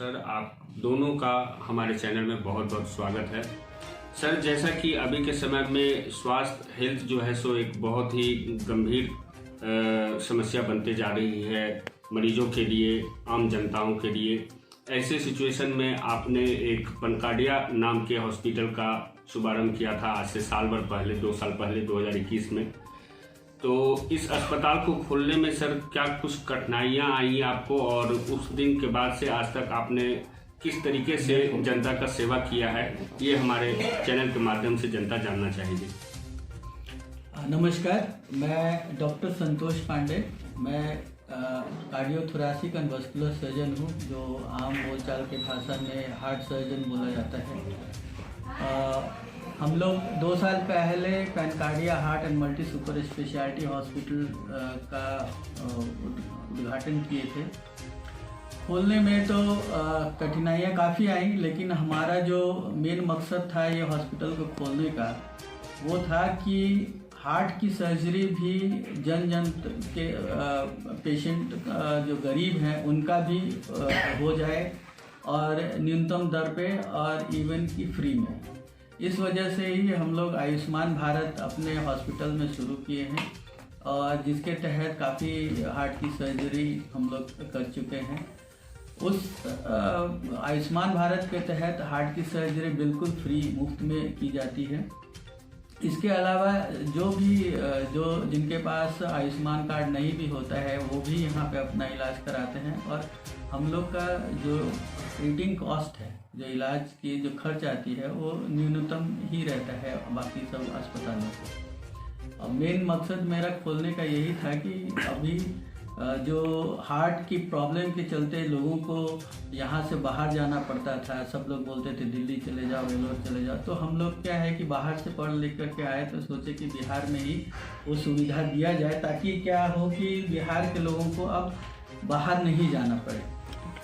Sir, आप दोनों का हमारे चैनल में बहुत बहुत स्वागत है। सर, जैसा कि अभी के समय में स्वास्थ्य हेल्थ जो है सो एक बहुत ही गंभीर समस्या बनते जा रही है मरीजों के लिए, आम जनताओं के लिए। ऐसे सिचुएशन में आपने एक पनकाडिया नाम के हॉस्पिटल का शुभारंभ किया था आज से साल भर पहले, 2 साल पहले 2021 में। तो इस अस्पताल को खोलने में सर क्या कुछ कठिनाइयाँ आई आपको, और उस दिन के बाद से आज तक आपने किस तरीके से जनता का सेवा किया है, ये हमारे चैनल के माध्यम से जनता जानना चाहिए। नमस्कार, मैं डॉक्टर संतोष पांडे। मैं कार्डियोथोरैसिक एंड वस्कुलर सर्जन हूँ, जो आम बोलचाल के भाषा में हार्ट सर्जन बोला जाता है। हम लोग 2 साल पहले Pancardia heart and multi super speciality hospital का उद्घाटन किए थे। खोलने में तो कठिनाइयाँ काफ़ी आई, लेकिन हमारा जो मेन मकसद था ये हॉस्पिटल को खोलने का, वो था कि हार्ट की सर्जरी भी जन के पेशेंट जो गरीब हैं उनका भी हो जाए, और न्यूनतम दर पे और इवन की फ्री में। इस वजह से ही हम लोग आयुष्मान भारत अपने हॉस्पिटल में शुरू किए हैं, और जिसके तहत काफ़ी हार्ट की सर्जरी हम लोग कर चुके हैं। उस आयुष्मान भारत के तहत हार्ट की सर्जरी बिल्कुल फ्री, मुफ्त में की जाती है। इसके अलावा जो जिनके पास आयुष्मान कार्ड नहीं भी होता है, वो भी यहाँ पे अपना इलाज कराते हैं। और हम लोग का जो ट्रीटिंग कॉस्ट है, जो इलाज की जो खर्च आती है, वो न्यूनतम ही रहता है बाकी सब अस्पतालों से। और मेन मकसद मेरा खोलने का यही था कि अभी जो हार्ट की प्रॉब्लम के चलते लोगों को यहाँ से बाहर जाना पड़ता था। सब लोग बोलते थे दिल्ली चले जाओ, वेलोर चले जाओ। तो हम लोग क्या है कि बाहर से पढ़ लिख करके आए, तो सोचे कि बिहार में ही वो सुविधा दिया जाए, ताकि क्या हो कि बिहार के लोगों को अब बाहर नहीं जाना पड़े,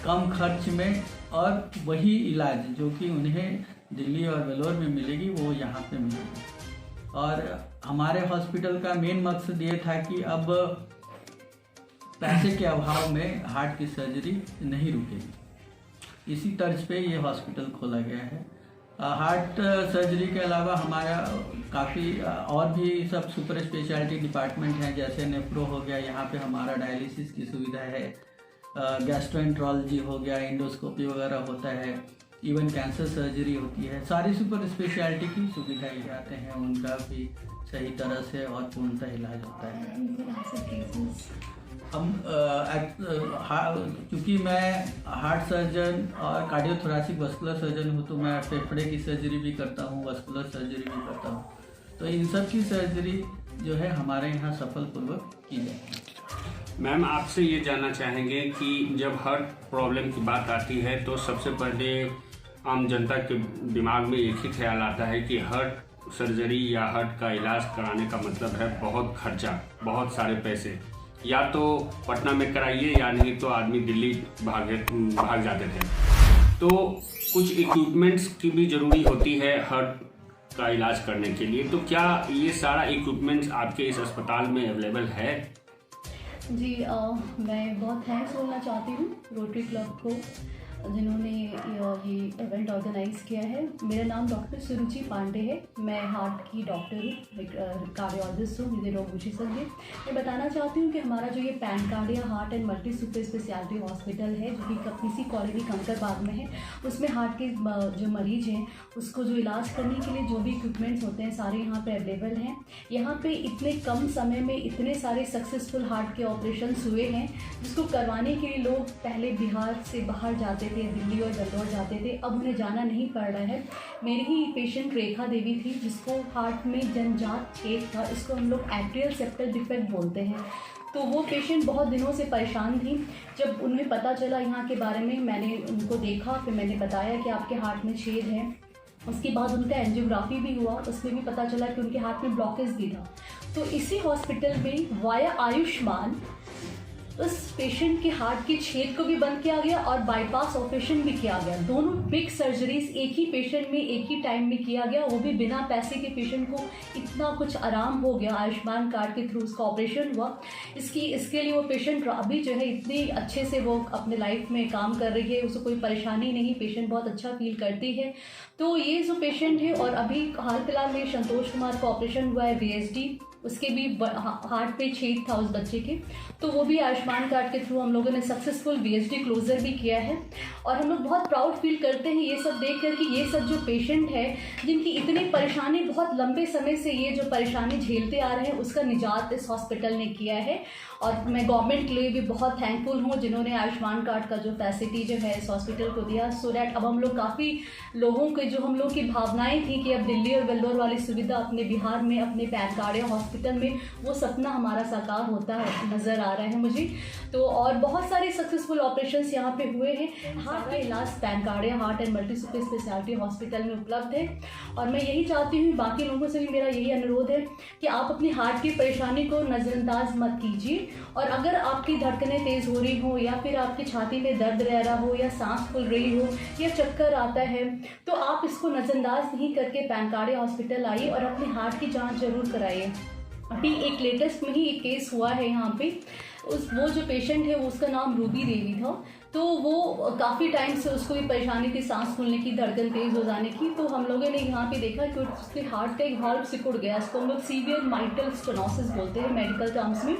कम खर्च में, और वही इलाज जो कि उन्हें दिल्ली और वेलोर में मिलेगी वो यहाँ पे मिलेगी। और हमारे हॉस्पिटल का मेन मकसद ये था कि अब पैसे के अभाव में हार्ट की सर्जरी नहीं रुकेगी। इसी तर्ज पे ये हॉस्पिटल खोला गया है। हार्ट सर्जरी के अलावा हमारा काफ़ी और भी सब सुपर स्पेशलिटी डिपार्टमेंट हैं, जैसे नेफ्रो हो गया, यहाँ पे हमारा डायलिसिस की सुविधा है, गैस्ट्रोएंट्रोलॉजी हो गया, एंडोस्कोपी वगैरह होता है, इवन कैंसर सर्जरी होती है। सारी सुपर स्पेशलिटी की सुविधाएं आते हैं, उनका भी सही तरह से और पूर्णतः इलाज होता है। हम क्योंकि मैं हार्ट सर्जन और कार्डियोथोरैसिक वस्कुलर सर्जन हूँ, तो मैं फेफड़े की सर्जरी भी करता हूँ, वस्कुलर सर्जरी भी करता हूँ। तो इन सब की सर्जरी जो है हमारे यहाँ सफलपूर्वक की जाती है। मैम, आपसे ये जानना चाहेंगे कि जब हार्ट प्रॉब्लम की बात आती है तो सबसे पहले आम जनता के दिमाग में एक ही ख्याल आता है कि हार्ट सर्जरी या हार्ट का इलाज कराने का मतलब है बहुत खर्चा, बहुत सारे पैसे। या तो पटना में कराइए, या नहीं तो आदमी दिल्ली भाग जाते थे। तो कुछ इक्विपमेंट्स की भी ज़रूरी होती है हार्ट का इलाज करने के लिए। तो क्या ये सारा इक्विपमेंट्स आपके इस अस्पताल में अवेलेबल है? जी, मैं बहुत थैंक्स बोलना चाहती हूँ रोटरी क्लब को, जिन्होंने ये इवेंट ऑर्गेनाइज़ किया है। मेरा नाम डॉक्टर सुरुचि पांडे है। मैं हार्ट की डॉक्टर हूँ, कार्डियोलॉजिस्ट हूँ, हृदय रोग विशेषज्ञ। मैं बताना चाहती हूँ कि हमारा जो ये Pancardia heart and multi super speciality hospital है, जो कि कपीसी कॉलोनी कंकरबाग में है, उसमें हार्ट के जो मरीज हैं उसको जो इलाज करने के लिए जो भी इक्विपमेंट्स होते हैं सारे यहाँ पे अवेलेबल हैं। यहाँ पे इतने कम समय में इतने सारे सक्सेसफुल हार्ट के ऑपरेशन हुए हैं, जिसको करवाने के लिए लोग पहले बिहार से बाहर जाते थे, दिल्ली और वेलोर जाते थे। अब उन्हें जाना नहीं पड़ रहा है। मेरी ही पेशेंट रेखा देवी थी, जिसको हार्ट में जन्मजात छेद था, इसको हम लोग एट्रियल सेप्टल डिफेक्ट बोलते हैं। तो वो पेशेंट बहुत दिनों से परेशान थी। जब उन्हें पता चला यहाँ के बारे में, मैंने उनको देखा, फिर मैंने बताया कि आपके हार्ट में छेद है। उसके बाद उनका एंजियोग्राफी भी हुआ, उसमें भी पता चला कि उनके हार्ट में ब्लॉकेज भी था। तो इसी हॉस्पिटल में वाया आयुष्मान उस पेशेंट के हार्ट के छेद को भी बंद किया गया और बाईपास ऑपरेशन भी किया गया। दोनों बिग सर्जरीज एक ही पेशेंट में एक ही टाइम में किया गया, वो भी बिना पैसे के। पेशेंट को इतना कुछ आराम हो गया, आयुष्मान कार्ड के थ्रू उसका ऑपरेशन हुआ। इसके लिए वो पेशेंट अभी जो है इतनी अच्छे से वो अपने लाइफ में काम कर रही है, उसे कोई परेशानी नहीं, पेशेंट बहुत अच्छा फील करती है। तो ये जो पेशेंट है, और अभी हाल फिलहाल में संतोष कुमार का ऑपरेशन हुआ है VSD, उसके भी हार्ट पे छेद था उस बच्चे के, तो वो भी आयुष्मान कार्ड के थ्रू हम लोगों ने सक्सेसफुल VSD क्लोजर भी किया है। और हम लोग बहुत प्राउड फील करते हैं ये सब देख कर कि ये सब जो पेशेंट है जिनकी इतनी परेशानी, बहुत लंबे समय से ये जो परेशानी झेलते आ रहे हैं, उसका निजात इस हॉस्पिटल ने किया है। और मैं गवर्नमेंट के लिए भी बहुत थैंकफुल हूँ जिन्होंने आयुष्मान कार्ड का जो फैसिलिटी जो है इस हॉस्पिटल को दिया, सो दैट अब हम लोग काफ़ी लोगों के जो हम लोग की भावनाएं थी कि अब दिल्ली और वेल्लोर वाली सुविधा अपने बिहार में, अपने पैनकार्डिया हॉस्पिटल में, वो सपना हमारा साकार होता है नज़र आ रहा है मुझे। तो और बहुत सारे सक्सेसफुल ऑपरेशंस यहाँ पे हुए हैं। हार्ट का इलाज Pancardia heart and multi super speciality hospital में उपलब्ध है। और मैं यही चाहती हूँ, बाकी लोगों से भी मेरा यही अनुरोध है कि आप अपनी हार्ट की परेशानी को नज़रअंदाज मत कीजिए। और अगर आपकी धड़कनें तेज़ हो रही हो, या फिर आपकी छाती में दर्द रह रहा हो, या सांस फूल रही हो, या चक्कर आता है, तो आप इसको नज़रअंदाज नहीं करके पैनकार्डिया हॉस्पिटल आइए और अपनी हार्ट की जांच जरूर कराइए। अभी एक लेटेस्ट में ही एक केस हुआ है यहाँ पे, वो जो पेशेंट है वो उसका नाम रूबी देवी था। तो वो काफ़ी टाइम से उसको भी परेशानी थी सांस फूलने की, धड़कन तेज़ हो जाने की। तो हम लोगों ने यहाँ पे देखा कि उसके हार्ट का एक वाल्व सिकुड़ गया, इसको हम लोग सीवियर माइटल स्टेनोसिस बोलते हैं मेडिकल टर्म्स में।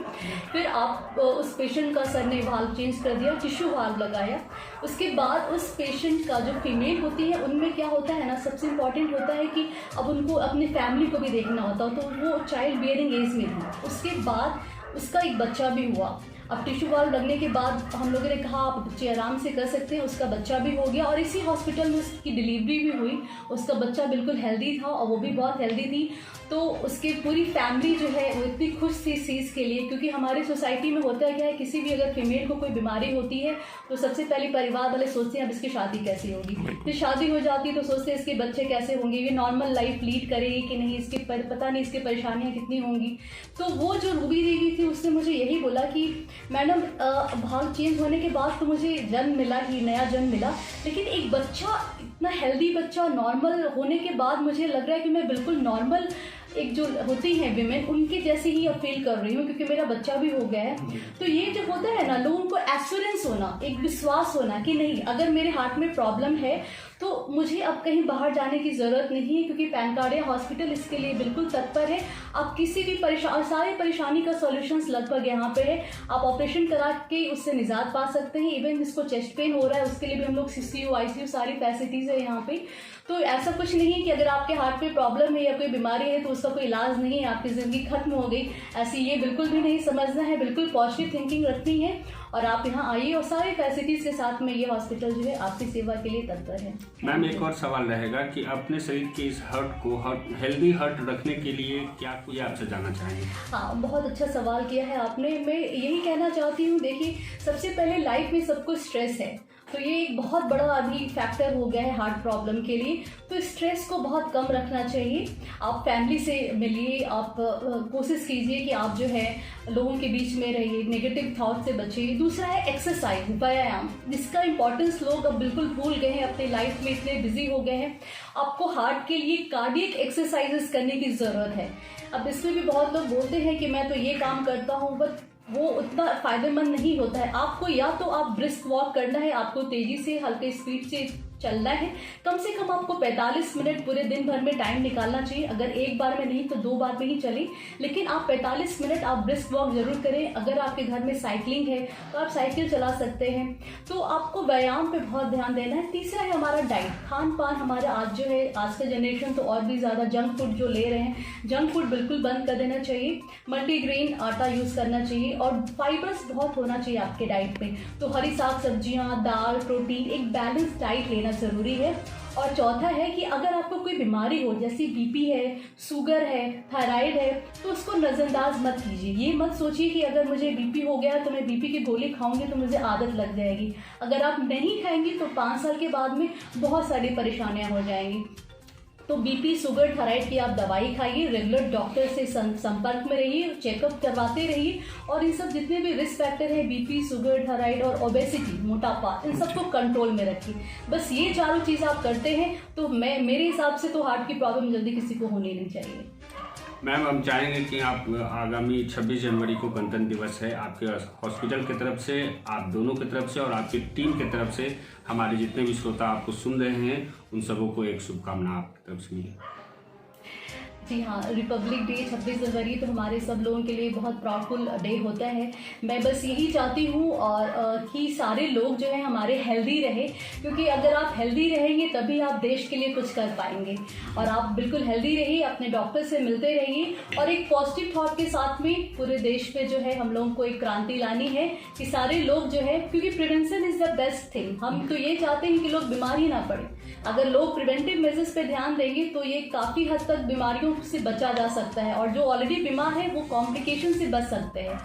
फिर आप उस पेशेंट का सर ने वाल्व चेंज कर दिया, टिश्यू वाल्व लगाया। उसके बाद उस पेशेंट का जो फीमेल होती है, उनमें क्या होता है ना, सबसे इम्पॉर्टेंट होता है कि अब उनको अपनी फैमिली को भी देखना होता है, तो वो चाइल्ड बियरिंग एज में थी। उसके बाद उसका एक बच्चा भी हुआ। अब टिश्यू वाल्व लगने के बाद हम लोगों ने कहा आप बच्चे आराम से कर सकते हैं, उसका बच्चा भी हो गया और इसी हॉस्पिटल में उसकी डिलीवरी भी हुई। उसका बच्चा बिल्कुल हेल्दी था और वो भी बहुत हेल्दी थी। तो उसकी पूरी फैमिली जो है वो इतनी खुश थी इस चीज़ के लिए, क्योंकि हमारी सोसाइटी में होता है क्या है, किसी भी अगर फीमेल को कोई बीमारी होती है तो सबसे पहले परिवार वाले सोचते हैं अब इसकी शादी कैसे होगी। फिर शादी हो जाती है तो सोचते हैं इसके बच्चे कैसे होंगे, ये नॉर्मल लाइफ लीड करेगी कि नहीं, इसके पता नहीं इसकी परेशानियाँ कितनी होंगी। तो वो जो रूबी देवी थी उसने मुझे यही बोला कि मैडम भाग चेंज होने के बाद तो मुझे जन्म मिला ही, नया जन्म मिला, लेकिन एक बच्चा, इतना हेल्दी बच्चा नॉर्मल होने के बाद मुझे लग रहा है कि मैं बिल्कुल नॉर्मल एक जो होती हैं विमेन उनके जैसे ही अब फील कर रही हूँ, क्योंकि मेरा बच्चा भी हो गया है। तो ये जो होता है ना, लोगों को एश्योरेंस होना, एक विश्वास होना कि नहीं अगर मेरे हार्ट में प्रॉब्लम है तो मुझे अब कहीं बाहर जाने की ज़रूरत नहीं है, क्योंकि पैनकार्डिया हॉस्पिटल इसके लिए बिल्कुल तत्पर है। आप किसी भी सारी परेशानी का सॉल्यूशंस लगभग यहाँ पे है। आप ऑपरेशन करा के उससे निजात पा सकते हैं। इवन जिसको चेस्ट पेन हो रहा है उसके लिए भी हम लोग CCU ICU सारी फैसिलिटीज़ है यहाँ पे। तो ऐसा कुछ नहीं है कि अगर आपके हार्ट पे प्रॉब्लम है या कोई बीमारी है तो उसका कोई इलाज नहीं है, आपकी ज़िंदगी खत्म हो गई, ऐसी ये बिल्कुल भी नहीं समझना है। बिल्कुल पॉजिटिव थिंकिंग रखनी है और आप यहाँ आइए और सारे फैसिलिटीज़ के साथ में ये हॉस्पिटल जो है आपकी सेवा के लिए तत्पर है। मैम एक और सवाल रहेगा कि अपने शरीर के इस हार्ट को हेल्दी हार्ट रखने के लिए क्या कुछ आपसे जानना चाहेंगे? हाँ, बहुत अच्छा सवाल किया है आपने। मैं यही कहना चाहती हूँ, देखिए सबसे पहले लाइफ में सबको स्ट्रेस है, तो ये एक बहुत बड़ा अभी फैक्टर हो गया है हार्ट प्रॉब्लम के लिए। तो स्ट्रेस को बहुत कम रखना चाहिए। आप फैमिली से मिलिए, आप कोशिश कीजिए कि आप जो है लोगों के बीच में रहिए, नेगेटिव थॉट से बचिए। दूसरा है एक्सरसाइज, व्यायाम, जिसका इंपॉर्टेंस लोग अब बिल्कुल भूल गए हैं, अपने लाइफ में इतने बिजी हो गए हैं। आपको हार्ट के लिए कार्डियक एक्सरसाइजेस करने की ज़रूरत है। अब इसमें भी बहुत लोग बोलते हैं कि मैं तो ये काम करता हूँ, बट वो उतना फायदेमंद नहीं होता है। आपको या तो आप ब्रिस्क वॉक करना है, आपको तेजी से हल्के स्पीड से चलना है, कम से कम आपको 45 मिनट पूरे दिन भर में टाइम निकालना चाहिए। अगर एक बार में नहीं तो 2 बार में ही चले, लेकिन आप 45 मिनट आप ब्रिस्क वॉक जरूर करें। अगर आपके घर में साइकिलिंग है तो आप साइकिल चला सकते हैं। तो आपको व्यायाम पे बहुत ध्यान देना है। तीसरा है हमारा डाइट, खान पान। हमारा आज जो है, आज का जनरेशन तो और भी ज़्यादा जंक फूड जो ले रहे हैं, जंक फूड बिल्कुल बंद कर देना चाहिए। मल्टीग्रेन आटा यूज़ करना चाहिए और फाइबर्स बहुत होना चाहिए आपके डाइट में। तो हरी साग सब्जियाँ, दाल, प्रोटीन, एक बैलेंस डाइट लेना ज़रूरी है। और चौथा है कि अगर आपको कोई बीमारी हो, जैसे BP है, शुगर है, थायराइड है, तो उसको नज़रअंदाज मत कीजिए। ये मत सोचिए कि अगर मुझे BP हो गया तो मैं BP की गोली खाऊंगी तो मुझे आदत लग जाएगी। अगर आप नहीं खाएंगी तो 5 साल के बाद में बहुत सारी परेशानियां हो जाएंगी। तो बीपी, शुगर, थायराइड की आप दवाई खाइए, रेगुलर डॉक्टर से संपर्क में रहिए, चेकअप करवाते रहिए और इन सब जितने भी रिस्क फैक्टर हैं, बीपी, शुगर, थायराइड और ओबेसिटी, मोटापा, इन सबको कंट्रोल में रखिए। बस ये चारों चीज़ आप करते हैं तो मेरे हिसाब से तो हार्ट की प्रॉब्लम जल्दी किसी को होनी नहीं चाहिए। मैम, हम चाहेंगे कि आप आगामी 26 जनवरी को गणतंत्र दिवस है, आपके हॉस्पिटल की तरफ से, आप दोनों की तरफ से और आपकी टीम की तरफ से हमारे जितने भी श्रोता आपको सुन रहे हैं उन सबों को एक शुभकामना आपकी तरफ से मिले। जी हाँ, रिपब्लिक डे 26 जनवरी तो हमारे सब लोगों के लिए बहुत प्राउडफुल डे होता है। मैं बस यही चाहती हूँ और कि सारे लोग जो है हमारे हेल्दी रहे, क्योंकि अगर आप हेल्दी रहेंगे तभी आप देश के लिए कुछ कर पाएंगे। और आप बिल्कुल हेल्दी रहिए, अपने डॉक्टर से मिलते रहिए और एक पॉजिटिव थॉट के साथ में पूरे देश पे जो है हम लोगों को एक क्रांति लानी है कि सारे लोग जो है, क्योंकि prevention is the best thing. हम तो ये चाहते हैं कि लोग बीमार ही ना पड़े। अगर लोग प्रिवेंटिव मेजर्स पे ध्यान देंगे तो ये काफ़ी हद तक बीमारियों से बचा जा सकता है और जो ऑलरेडी बीमार है वो कॉम्प्लिकेशन से बच सकते हैं।